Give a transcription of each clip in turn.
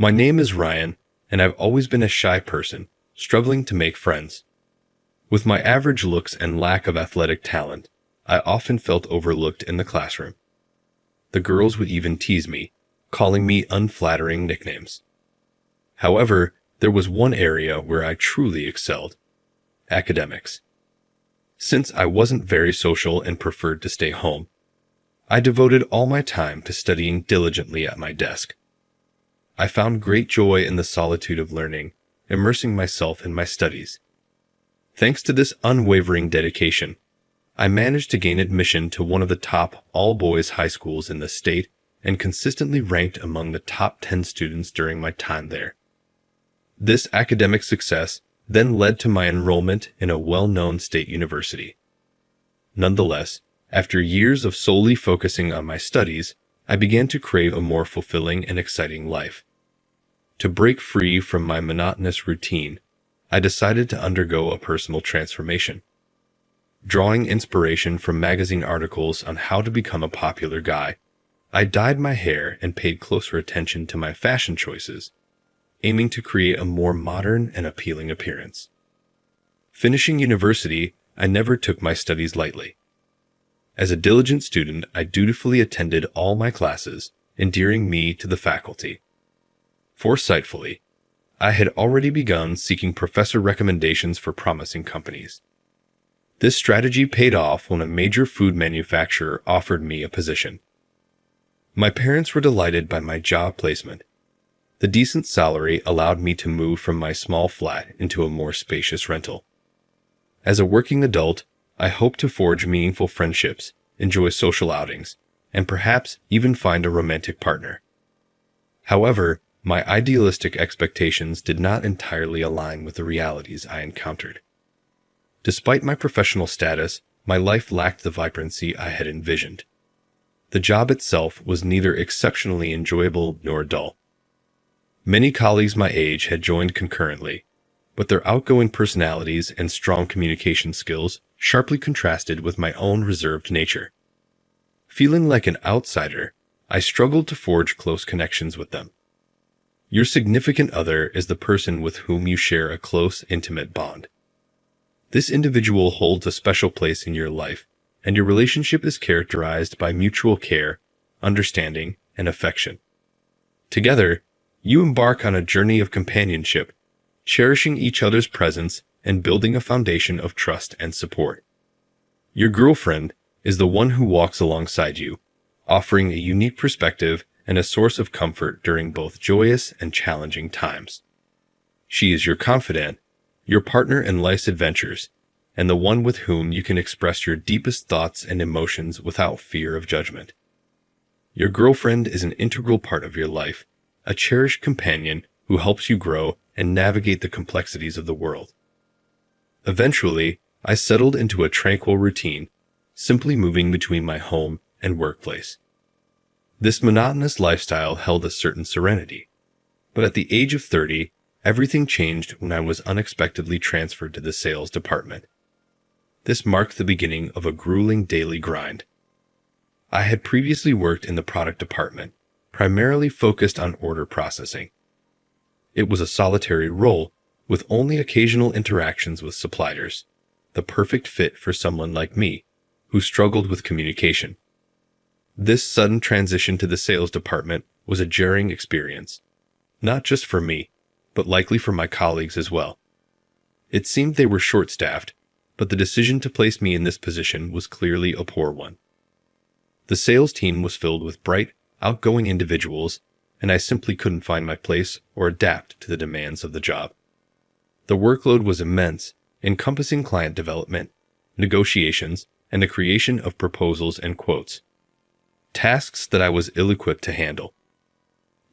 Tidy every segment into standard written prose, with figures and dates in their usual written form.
My name is Ryan, and I've always been a shy person, struggling to make friends. With my average looks and lack of athletic talent, I often felt overlooked in the classroom. The girls would even tease me, calling me unflattering nicknames. However, there was one area where I truly excelled: academics. Since I wasn't very social and preferred to stay home, I devoted all my time to studying diligently at my desk. I found great joy in the solitude of learning, immersing myself in my studies. Thanks to this unwavering dedication, I managed to gain admission to one of the top all-boys high schools in the state and consistently ranked among the top 10 students during my time there. This academic success then led to my enrollment in a well-known state university. Nonetheless, after years of solely focusing on my studies, I began to crave a more fulfilling and exciting life. To break free from my monotonous routine, I decided to undergo a personal transformation. Drawing inspiration from magazine articles on how to become a popular guy, I dyed my hair and paid closer attention to my fashion choices, aiming to create a more modern and appealing appearance. Finishing university, I never took my studies lightly. As a diligent student, I dutifully attended all my classes, endearing me to the faculty. Foresightfully, I had already begun seeking professor recommendations for promising companies. This strategy paid off when a major food manufacturer offered me a position. My parents were delighted by my job placement. The decent salary allowed me to move from my small flat into a more spacious rental. As a working adult, I hope to forge meaningful friendships, enjoy social outings, and perhaps even find a romantic partner. However, my idealistic expectations did not entirely align with the realities I encountered. Despite my professional status, my life lacked the vibrancy I had envisioned. The job itself was neither exceptionally enjoyable nor dull. Many colleagues my age had joined concurrently, but their outgoing personalities and strong communication skills sharply contrasted with my own reserved nature. Feeling like an outsider, I struggled to forge close connections with them. Your significant other is the person with whom you share a close, intimate bond. This individual holds a special place in your life, and your relationship is characterized by mutual care, understanding, and affection. Together, you embark on a journey of companionship, cherishing each other's presence and building a foundation of trust and support. Your girlfriend is the one who walks alongside you, offering a unique perspective and a source of comfort during both joyous and challenging times. She is your confidant, your partner in life's adventures, and the one with whom you can express your deepest thoughts and emotions without fear of judgment. Your girlfriend is an integral part of your life, a cherished companion who helps you grow and navigate the complexities of the world. Eventually, I settled into a tranquil routine, simply moving between my home and workplace. This monotonous lifestyle held a certain serenity, but at the age of 30, everything changed when I was unexpectedly transferred to the sales department. This marked the beginning of a grueling daily grind. I had previously worked in the product department, primarily focused on order processing. It was a solitary role, with only occasional interactions with suppliers, the perfect fit for someone like me, who struggled with communication. This sudden transition to the sales department was a jarring experience, not just for me, but likely for my colleagues as well. It seemed they were short-staffed, but the decision to place me in this position was clearly a poor one. The sales team was filled with bright, outgoing individuals, and I simply couldn't find my place or adapt to the demands of the job. The workload was immense, encompassing client development, negotiations, and the creation of proposals and quotes. Tasks that I was ill-equipped to handle.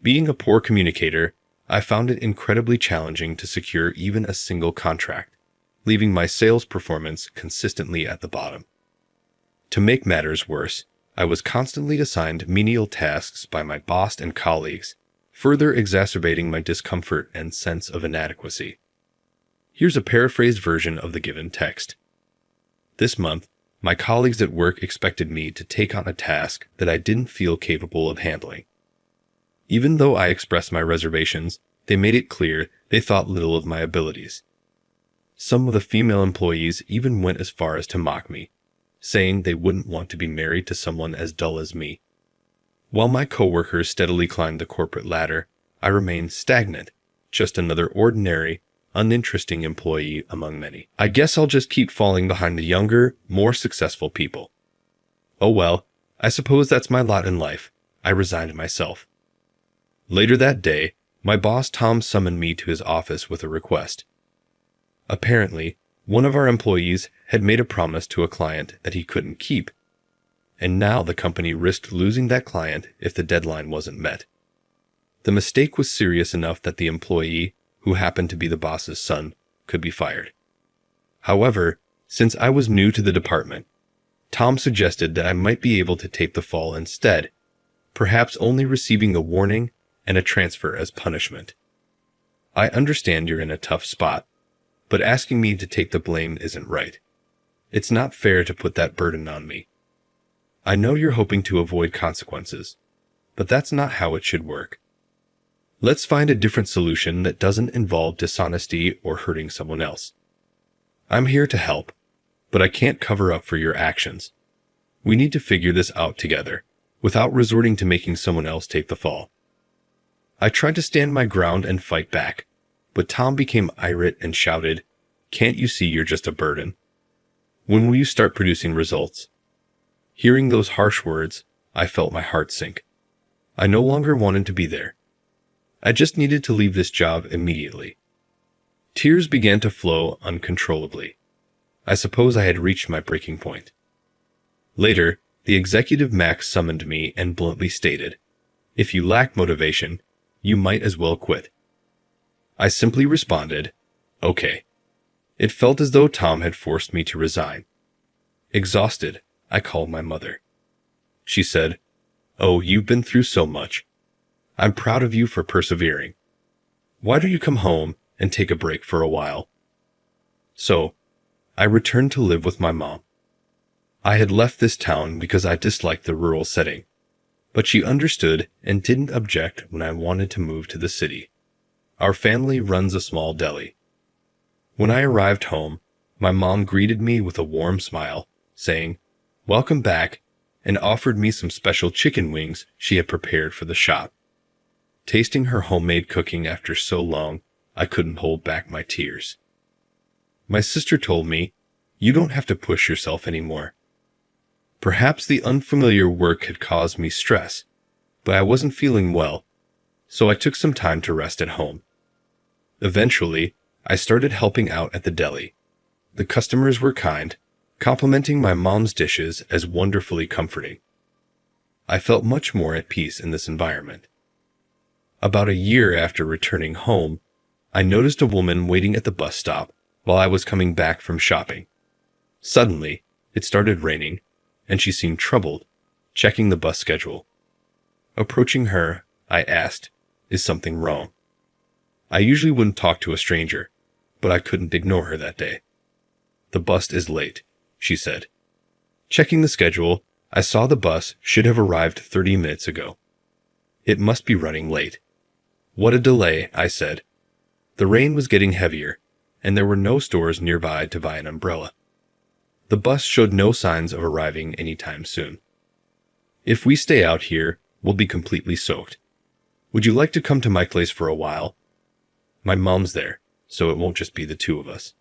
Being a poor communicator, I found it incredibly challenging to secure even a single contract, leaving my sales performance consistently at the bottom. To make matters worse, I was constantly assigned menial tasks by my boss and colleagues, further exacerbating my discomfort and sense of inadequacy. Here's a paraphrased version of the given text. This month, my colleagues at work expected me to take on a task that I didn't feel capable of handling. Even though I expressed my reservations, they made it clear they thought little of my abilities. Some of the female employees even went as far as to mock me, saying they wouldn't want to be married to someone as dull as me. While my coworkers steadily climbed the corporate ladder, I remained stagnant, just another ordinary, uninteresting employee among many. I guess I'll just keep falling behind the younger, more successful people. Oh well, I suppose that's my lot in life. I resigned myself. Later that day, my boss Tom summoned me to his office with a request. Apparently, one of our employees had made a promise to a client that he couldn't keep, and now the company risked losing that client if the deadline wasn't met. The mistake was serious enough that the employee, who happened to be the boss's son, could be fired. However, since I was new to the department, Tom suggested that I might be able to take the fall instead, perhaps only receiving a warning and a transfer as punishment. I understand you're in a tough spot, but asking me to take the blame isn't right. It's not fair to put that burden on me. I know you're hoping to avoid consequences, but that's not how it should work. Let's find a different solution that doesn't involve dishonesty or hurting someone else. I'm here to help, but I can't cover up for your actions. We need to figure this out together, without resorting to making someone else take the fall. I tried to stand my ground and fight back, but Tom became irate and shouted, "Can't you see you're just a burden? When will you start producing results?" Hearing those harsh words, I felt my heart sink. I no longer wanted to be there. I just needed to leave this job immediately. Tears began to flow uncontrollably. I suppose I had reached my breaking point. Later, the executive Max summoned me and bluntly stated, "If you lack motivation, you might as well quit." I simply responded, "Okay." It felt as though Tom had forced me to resign. Exhausted, I called my mother. She said, "Oh, you've been through so much. I'm proud of you for persevering. Why don't you come home and take a break for a while?" So, I returned to live with my mom. I had left this town because I disliked the rural setting, but she understood and didn't object when I wanted to move to the city. Our family runs a small deli. When I arrived home, my mom greeted me with a warm smile, saying, "Welcome back," and offered me some special chicken wings she had prepared for the shop. Tasting her homemade cooking after so long, I couldn't hold back my tears. My sister told me, "You don't have to push yourself anymore." Perhaps the unfamiliar work had caused me stress, but I wasn't feeling well, so I took some time to rest at home. Eventually, I started helping out at the deli. The customers were kind, complimenting my mom's dishes as wonderfully comforting. I felt much more at peace in this environment. About a year after returning home, I noticed a woman waiting at the bus stop while I was coming back from shopping. Suddenly, it started raining, and she seemed troubled, checking the bus schedule. Approaching her, I asked, "Is something wrong?" I usually wouldn't talk to a stranger, but I couldn't ignore her that day. "The bus is late," she said. Checking the schedule, I saw the bus should have arrived 30 minutes ago. It must be running late. "What a delay," I said. The rain was getting heavier, and there were no stores nearby to buy an umbrella. The bus showed no signs of arriving anytime soon. "If we stay out here, we'll be completely soaked. Would you like to come to my place for a while? My mom's there, so it won't just be the two of us."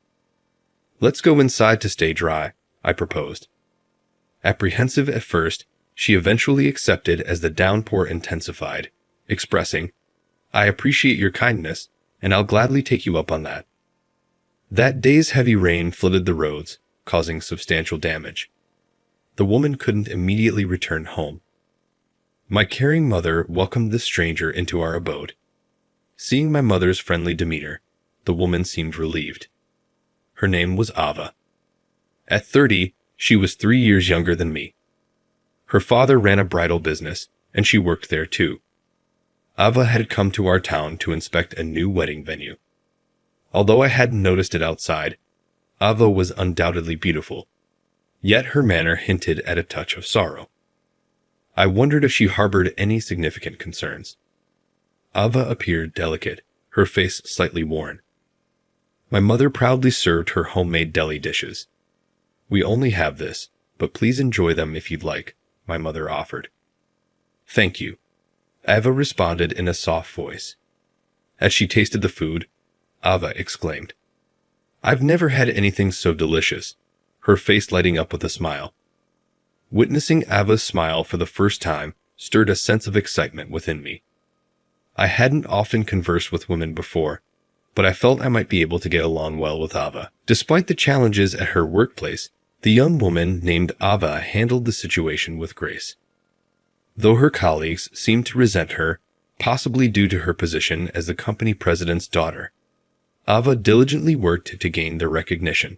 "Let's go inside to stay dry," I proposed. Apprehensive at first, she eventually accepted as the downpour intensified, expressing, "I appreciate your kindness, and I'll gladly take you up on that." That day's heavy rain flooded the roads, causing substantial damage. The woman couldn't immediately return home. My caring mother welcomed this stranger into our abode. Seeing my mother's friendly demeanor, the woman seemed relieved. Her name was Ava. At 30, she was 3 years younger than me. Her father ran a bridal business, and she worked there too. Ava had come to our town to inspect a new wedding venue. Although I hadn't noticed it outside, Ava was undoubtedly beautiful, yet her manner hinted at a touch of sorrow. I wondered if she harbored any significant concerns. Ava appeared delicate, her face slightly worn. My mother proudly served her homemade deli dishes. We only have this, but please enjoy them if you'd like, my mother offered. Thank you, Ava responded in a soft voice. As she tasted the food, Ava exclaimed, I've never had anything so delicious, her face lighting up with a smile. Witnessing Ava's smile for the first time stirred a sense of excitement within me. I hadn't often conversed with women before, but I felt I might be able to get along well with Ava. Despite the challenges at her workplace, the young woman named Ava handled the situation with grace. Though her colleagues seemed to resent her, possibly due to her position as the company president's daughter, Ava diligently worked to gain their recognition.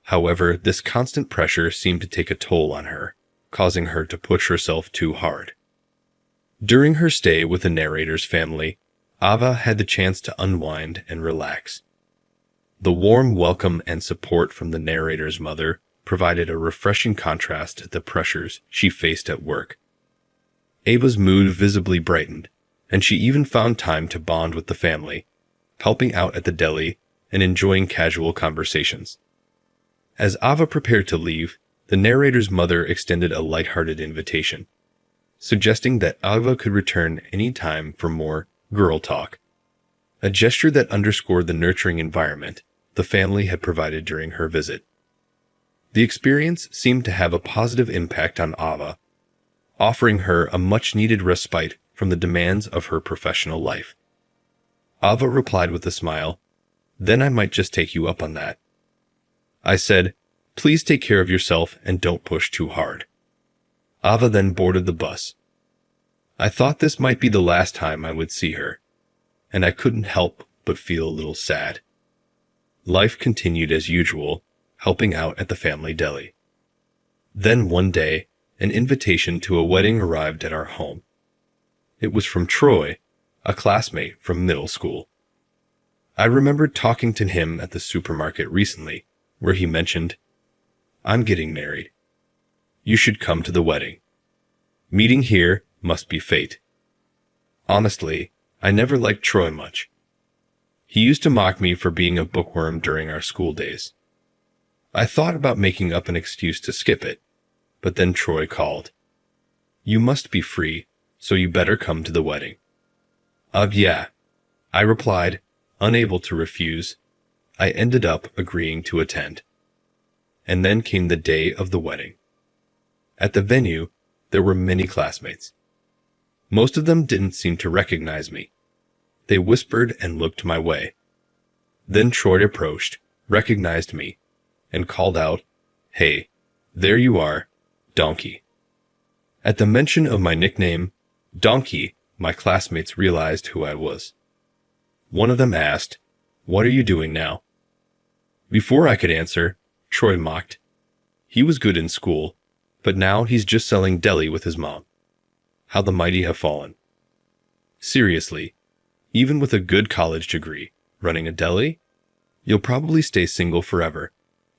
However, this constant pressure seemed to take a toll on her, causing her to push herself too hard. During her stay with the narrator's family, Ava had the chance to unwind and relax. The warm welcome and support from the narrator's mother provided a refreshing contrast to the pressures she faced at work. Ava's mood visibly brightened, and she even found time to bond with the family, helping out at the deli and enjoying casual conversations. As Ava prepared to leave, the narrator's mother extended a lighthearted invitation, suggesting that Ava could return any time for more girl talk, a gesture that underscored the nurturing environment the family had provided during her visit. The experience seemed to have a positive impact on Ava, offering her a much-needed respite from the demands of her professional life. Ava replied with a smile, Then I might just take you up on that. I said, Please take care of yourself and don't push too hard. Ava then boarded the bus. I thought this might be the last time I would see her, and I couldn't help but feel a little sad. Life continued as usual, helping out at the family deli. Then one day, an invitation to a wedding arrived at our home. It was from Troy, a classmate from middle school. I remembered talking to him at the supermarket recently, where he mentioned, I'm getting married. You should come to the wedding. Meeting here must be fate. Honestly, I never liked Troy much. He used to mock me for being a bookworm during our school days. I thought about making up an excuse to skip it, but then Troy called. You must be free, so you better come to the wedding. Yeah, I replied, unable to refuse. I ended up agreeing to attend. And then came the day of the wedding. At the venue, there were many classmates. Most of them didn't seem to recognize me. They whispered and looked my way. Then Troy approached, recognized me, and called out, Hey, there you are, Donkey. At the mention of my nickname, Donkey, my classmates realized who I was. One of them asked, What are you doing now? Before I could answer, Troy mocked. He was good in school, but now he's just selling deli with his mom. How the mighty have fallen. Seriously, even with a good college degree, running a deli? You'll probably stay single forever.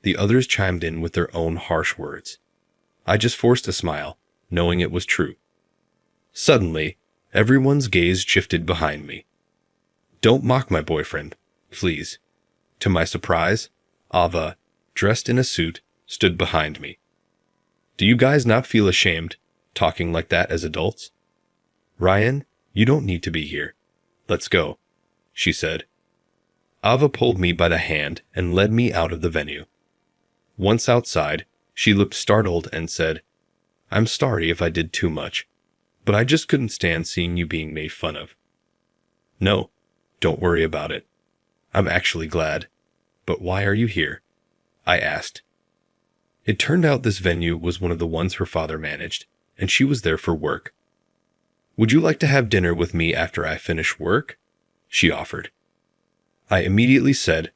The others chimed in with their own harsh words. I just forced a smile, knowing it was true. Suddenly, everyone's gaze shifted behind me. Don't mock my boyfriend, please. To my surprise, Ava, dressed in a suit, stood behind me. Do you guys not feel ashamed, talking like that as adults? Ryan, you don't need to be here. Let's go, she said. Ava pulled me by the hand and led me out of the venue. Once outside, she looked startled and said, I'm sorry if I did too much, but I just couldn't stand seeing you being made fun of. No, don't worry about it. I'm actually glad. But why are you here? I asked. It turned out this venue was one of the ones her father managed, and she was there for work. Would you like to have dinner with me after I finish work? She offered. I immediately said,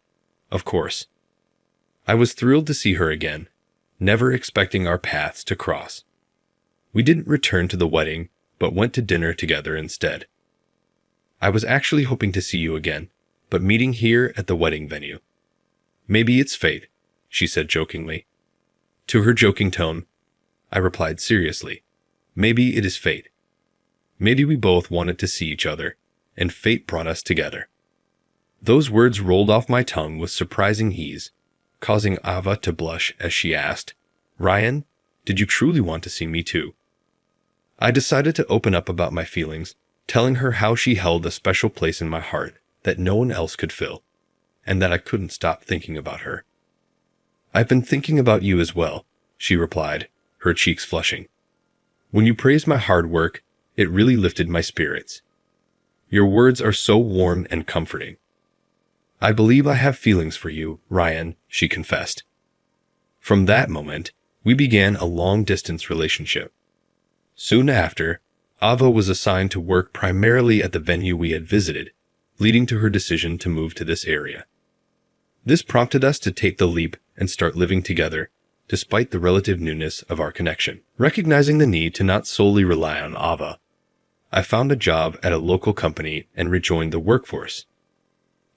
Of course. I was thrilled to see her again, never expecting our paths to cross. We didn't return to the wedding, but went to dinner together instead. I was actually hoping to see you again, but meeting here at the wedding venue. Maybe it's fate, she said jokingly. To her joking tone, I replied seriously, Maybe it is fate. Maybe we both wanted to see each other, and fate brought us together." Those words rolled off my tongue with surprising ease, causing Ava to blush as she asked, "Ryan, did you truly want to see me too?" I decided to open up about my feelings, telling her how she held a special place in my heart that no one else could fill, and that I couldn't stop thinking about her. "I've been thinking about you as well," she replied, her cheeks flushing. "When you praised my hard work, it really lifted my spirits. Your words are so warm and comforting." "I believe I have feelings for you, Ryan," she confessed. From that moment, we began a long-distance relationship. Soon after, Ava was assigned to work primarily at the venue we had visited, leading to her decision to move to this area. This prompted us to take the leap and start living together, despite the relative newness of our connection. Recognizing the need to not solely rely on Ava, I found a job at a local company and rejoined the workforce.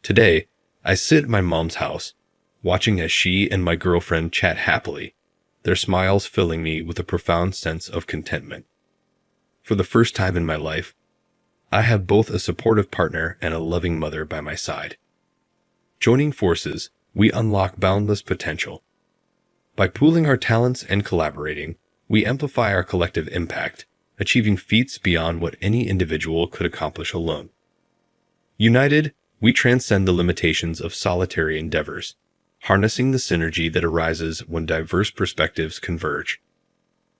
Today, I sit at my mom's house, watching as she and my girlfriend chat happily, their smiles filling me with a profound sense of contentment. For the first time in my life, I have both a supportive partner and a loving mother by my side. Joining forces, we unlock boundless potential. By pooling our talents and collaborating, we amplify our collective impact, achieving feats beyond what any individual could accomplish alone. United, we transcend the limitations of solitary endeavors, harnessing the synergy that arises when diverse perspectives converge.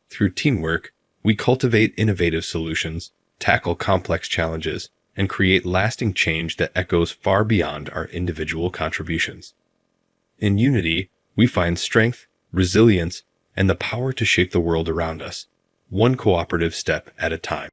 Through teamwork, we cultivate innovative solutions, tackle complex challenges, and create lasting change that echoes far beyond our individual contributions. In unity, we find strength, resilience, and the power to shape the world around us, one cooperative step at a time.